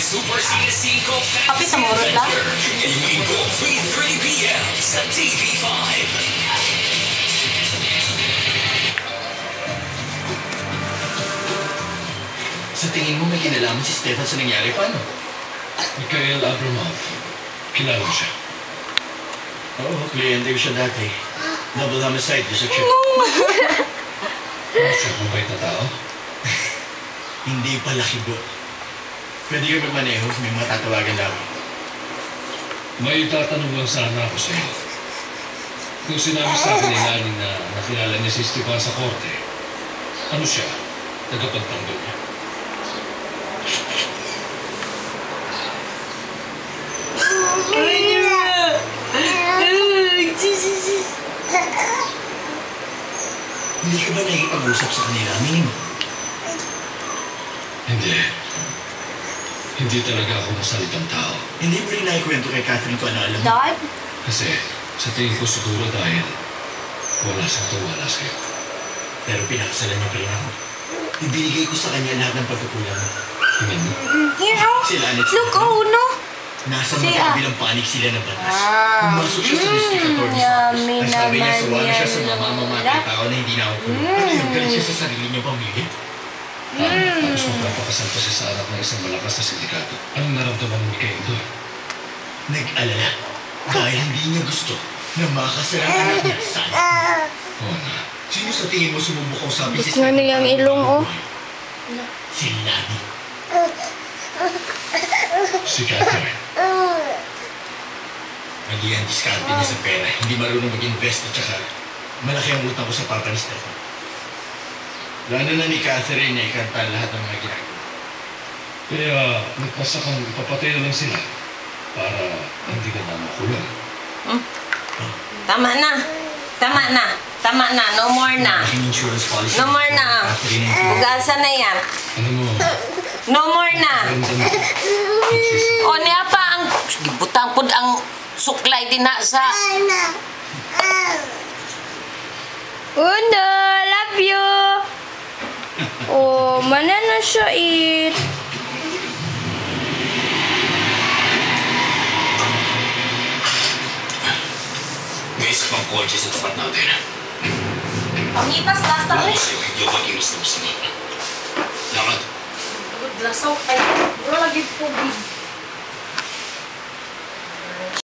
Kapit sa morot lang? Ngayong linggo, 3:30 p.m. sa TV5. Sa tingin mo may kinalaman si Stefan sa nangyari? Paano? Mikhail Abramov. Kilala mo siya. Oo, kliyente ko siya dati. Double homicide, gusto siya. Ano siya, mabait na tao? Hindi pala kibo. Pwede ka magmaneho, may mga tatawagan lang. May tatanong lang sana ako sa'yo. Kung sinabi sa akin ni Lani na nakilala niya si Stefan sa korte, ano siya? Tagapagtanggol niya. Hindi ka ba nakikipag-usap sa kanila, Mim? Hindi. Hindi talaga ako masalitang tao. Hindi mo rin nakikwento kay Catherine kung ano alam mo. Dad? Kasi sa tingin ko siguro dahil wala siyang tiwala sa'yo. Pero pinakasalan niya pa rin ako. Ibinigay ko sa kanya lahat ng pagkukulang mo. Tingin mo? You know? Sila Annette. Look, oh no! Nasa Si, magkabilang panig sila ng batas. Pumasok siya sa district attorney's office. yummy Ang sabi niya, naman sawagan siya sa yan, mga mamamatay tao na hindi na ako kulong. Ano yun? Galit siya sa sarili niyang pamilya? Tapos magpapakasal pa siya sa anak ng isang malakas na sindikato. Anong naramdaman ni Mikhail doon? Nag-alala. Dahil hindi niya gusto na makasal ang anak niya sa anak. Oo nga. Sino sa tingin mo sumubukaw sa amin si Gusto na niyang ilong, oh. Si Lani. Si Catherine. Mali ang diskarte niya sa pera. Hindi marunong mag-invest at saka malaki ang utang ko sa papa ni Stefan. Lalo na ni Catherine na ikanta lahat ng mga ginagawa. Kaya nagpasa kang ipapatay na lang sila para hindi ka na makulong. Tama na. Tama na. Tama na. No more na. Malaking insurance policy. No more na. Catherine ang Ugasa na yan. Ano mo? No more na. Ramdam O niya pa ang butang pud ang suklay din na sa... Uno, love you! Oh, mana na siya eat. May isa pang kotse sa tapat natin. Pangipas lasa Wala ko ko sa'yo, hindi ako mag-iwas na gusto mo. Lakad. Lasaw. Ay, bro, lagi po.